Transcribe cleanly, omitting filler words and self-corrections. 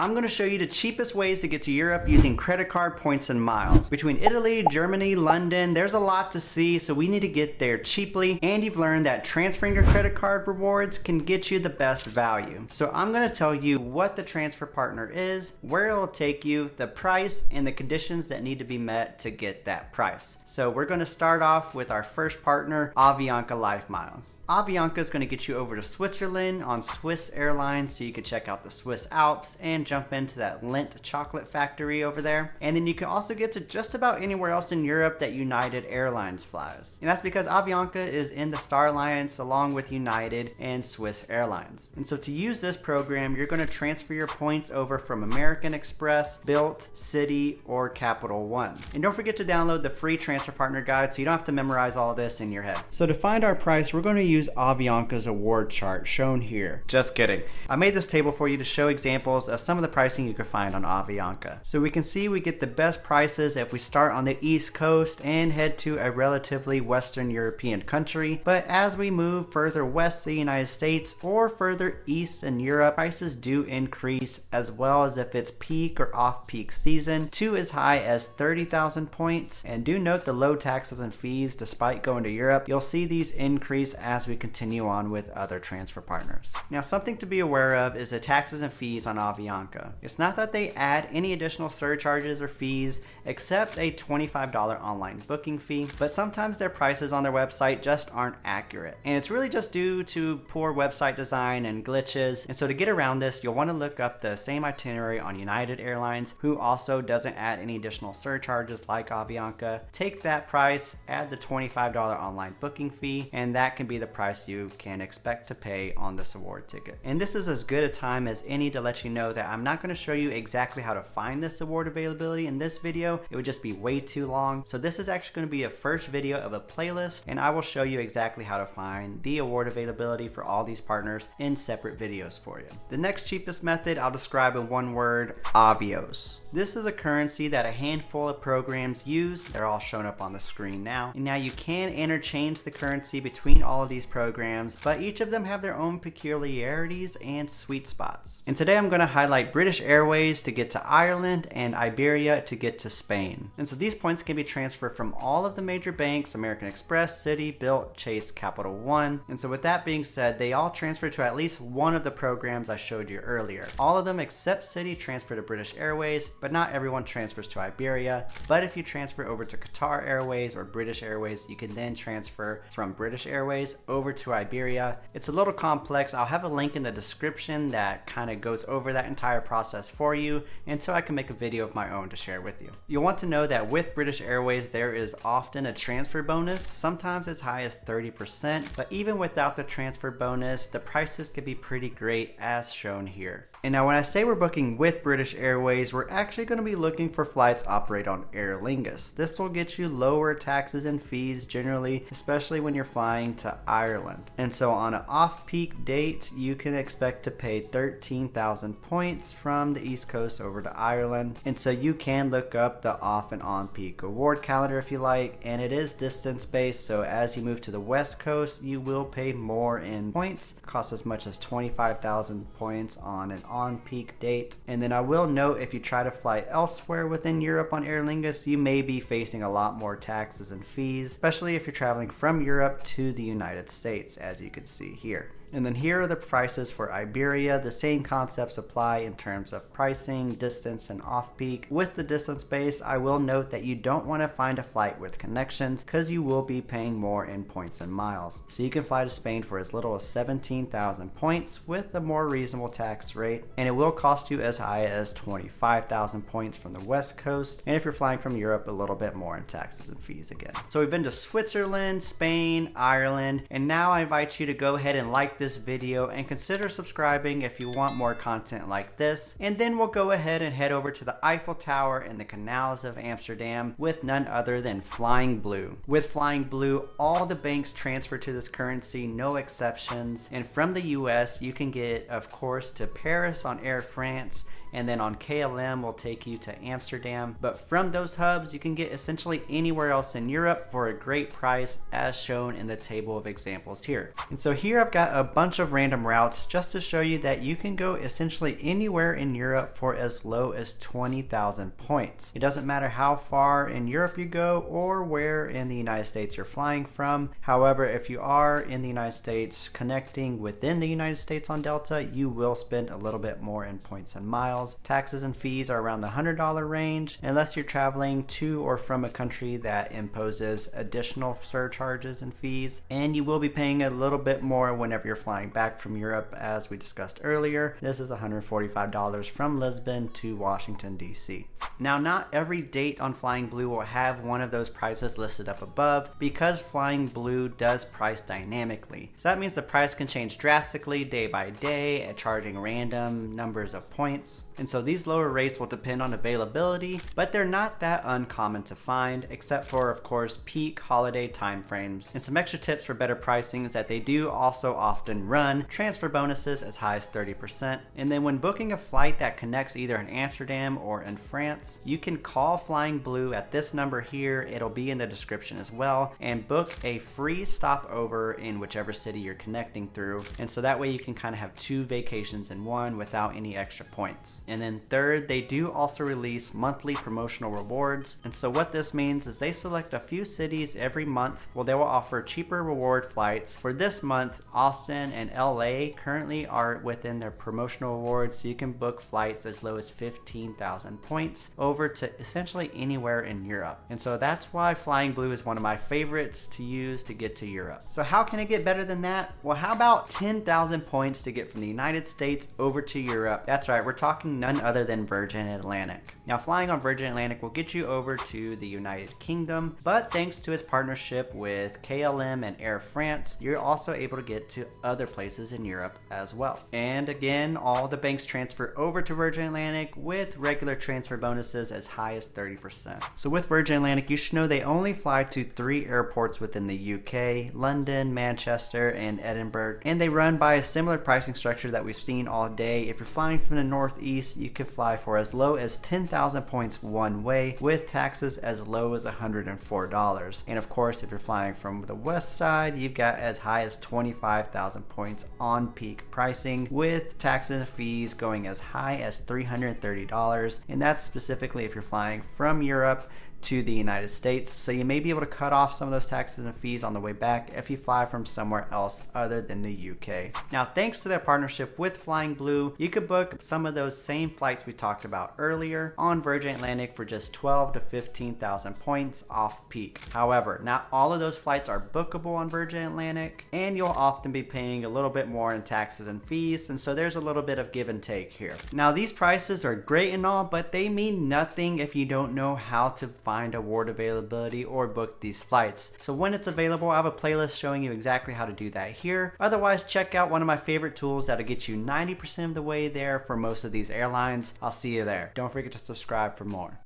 I'm going to show you the cheapest ways to get to Europe using credit card points and miles. Between Italy, Germany, London, there's a lot to see, so we need to get there cheaply, and you've learned that transferring your credit card rewards can get you the best value. So I'm going to tell you what the transfer partner is, where it'll take you, the price, and the conditions that need to be met to get that price. So we're going to start off with our first partner, Avianca Life Miles. Avianca is going to get you over to Switzerland on Swiss Airlines, so you can check out the Swiss Alps and jump into that Lindt chocolate factory over there. And then you can also get to just about anywhere else in Europe that United Airlines flies. And that's because Avianca is in the Star Alliance along with United and Swiss Airlines. And so to use this program, you're going to transfer your points over from American Express, Bilt, Citi, or Capital One. And don't forget to download the free transfer partner guide so you don't have to memorize all this in your head. So to find our price, we're going to use Avianca's award chart shown here. Just kidding. I made this table for you to show examples of some of the pricing you can find on Avianca. So we can see we get the best prices if we start on the East Coast and head to a relatively Western European country. But as we move further west to the United States or further east in Europe, prices do increase, as well as if it's peak or off-peak season, to as high as 30,000 points. And do note the low taxes and fees despite going to Europe. You'll see these increase as we continue on with other transfer partners. Now, something to be aware of is the taxes and fees on Avianca. It's not that they add any additional surcharges or fees except a $25 online booking fee, but sometimes their prices on their website just aren't accurate. And it's really just due to poor website design and glitches. And so to get around this, you'll want to look up the same itinerary on United Airlines, who also doesn't add any additional surcharges like Avianca. Take that price, add the $25 online booking fee, and that can be the price you can expect to pay on this award ticket. And this is as good a time as any to let you know that I'm not going to show you exactly how to find this award availability in this video. It would just be way too long. So this is actually going to be a first video of a playlist, and I will show you exactly how to find the award availability for all these partners in separate videos for you. The next cheapest method I'll describe in one word: Avios. This is a currency that a handful of programs use. They're all shown up on the screen now. And now you can interchange the currency between all of these programs, but each of them have their own peculiarities and sweet spots. And today I'm going to highlight British Airways to get to Ireland and Iberia to get to Spain. And so these points can be transferred from all of the major banks: American Express, Citi, Bilt, Chase, Capital One. And so with that being said, they all transfer to at least one of the programs I showed you earlier. All of them except Citi transfer to British Airways, but not everyone transfers to Iberia. But if you transfer over to Qatar Airways or British Airways, you can then transfer from British Airways over to Iberia. It's a little complex. I'll have a link in the description that kind of goes over that entire process for you until I can make a video of my own to share with you. You'll want to know that with British Airways, there is often a transfer bonus, sometimes as high as 30%, but even without the transfer bonus, the prices can be pretty great as shown here. And now when I say we're booking with British Airways, we're actually going to be looking for flights operate on Aer Lingus. This will get you lower taxes and fees generally, especially when you're flying to Ireland. And so on an off-peak date, you can expect to pay 13,000 points from the East Coast over to Ireland. And so you can look up the off and on-peak award calendar if you like, and it is distance-based, so as you move to the West Coast, you will pay more in points. It costs as much as 25,000 points on an on-peak date. And then I will note, if you try to fly elsewhere within Europe on Aer Lingus, you may be facing a lot more taxes and fees, especially if you're traveling from Europe to the United States, as you can see here. And then here are the prices for Iberia. The same concepts apply in terms of pricing, distance, and off-peak. With the distance base, I will note that you don't want to find a flight with connections because you will be paying more in points and miles. So you can fly to Spain for as little as 17,000 points with a more reasonable tax rate, and it will cost you as high as 25,000 points from the West Coast, and if you're flying from Europe, a little bit more in taxes and fees again. So we've been to Switzerland, Spain, Ireland, and now I invite you to go ahead and like this video and consider subscribing if you want more content like this. And then we'll go ahead and head over to the Eiffel Tower and the canals of Amsterdam with none other than Flying Blue. With Flying Blue, all the banks transfer to this currency, no exceptions. And from the US, you can get, of course, to Paris on Air France and then on KLM will take you to Amsterdam. But from those hubs, you can get essentially anywhere else in Europe for a great price, as shown in the table of examples here. And so here I've got a bunch of random routes just to show you that you can go essentially anywhere in Europe for as low as 20,000 points. It doesn't matter how far in Europe you go or where in the United States you're flying from. However, if you are in the United States connecting within the United States on Delta, you will spend a little bit more in points and miles. Taxes and fees are around the $100 range, unless you're traveling to or from a country that imposes additional surcharges and fees. And you will be paying a little bit more whenever you're flying back from Europe, as we discussed earlier. This is $145 from Lisbon to Washington, D.C. Now, not every date on Flying Blue will have one of those prices listed up above, because Flying Blue does price dynamically. So that means the price can change drastically day by day at charging random numbers of points. And so these lower rates will depend on availability, but they're not that uncommon to find, except for, of course, peak holiday time frames. And some extra tips for better pricing is that they do also often run transfer bonuses as high as 30%. And then when booking a flight that connects either in Amsterdam or in France, you can call Flying Blue at this number here, it'll be in the description as well, and book a free stopover in whichever city you're connecting through. And so that way you can kind of have two vacations in one without any extra points. And then third, they do also release monthly promotional rewards. And so what this means is they select a few cities every month where they will offer cheaper reward flights. For this month, Austin and LA currently are within their promotional rewards, so you can book flights as low as 15,000 points over to essentially anywhere in Europe. And so that's why Flying Blue is one of my favorites to use to get to Europe. So how can it get better than that? Well, how about 10,000 points to get from the United States over to Europe? That's right, we're talking none other than Virgin Atlantic. Now, flying on Virgin Atlantic will get you over to the United Kingdom, but thanks to its partnership with KLM and Air France, you're also able to get to other places in Europe as well. And again, all the banks transfer over to Virgin Atlantic with regular transfer bonuses as high as 30%. So with Virgin Atlantic, you should know they only fly to 3 airports within the UK: London, Manchester, and Edinburgh. And they run by a similar pricing structure that we've seen all day. If you're flying from the Northeast, you can fly for as low as 10,000 points one way, with taxes as low as $104. And of course, if you're flying from the west side, you've got as high as 25,000 points on peak pricing, with taxes and fees going as high as $330. And that's specifically if you're flying from Europe to the United States. So you may be able to cut off some of those taxes and fees on the way back if you fly from somewhere else other than the UK. Now, thanks to their partnership with Flying Blue, you could book some of those same flights we talked about earlier on Virgin Atlantic for just 12 to 15,000 points off peak. However, not all of those flights are bookable on Virgin Atlantic, and you'll often be paying a little bit more in taxes and fees, and so there's a little bit of give and take here. Now, these prices are great and all, but they mean nothing if you don't know how to find award availability or book these flights. So when it's available, I have a playlist showing you exactly how to do that here. Otherwise, check out one of my favorite tools that'll get you 90% of the way there for most of these airlines. I'll see you there. Don't forget to subscribe for more.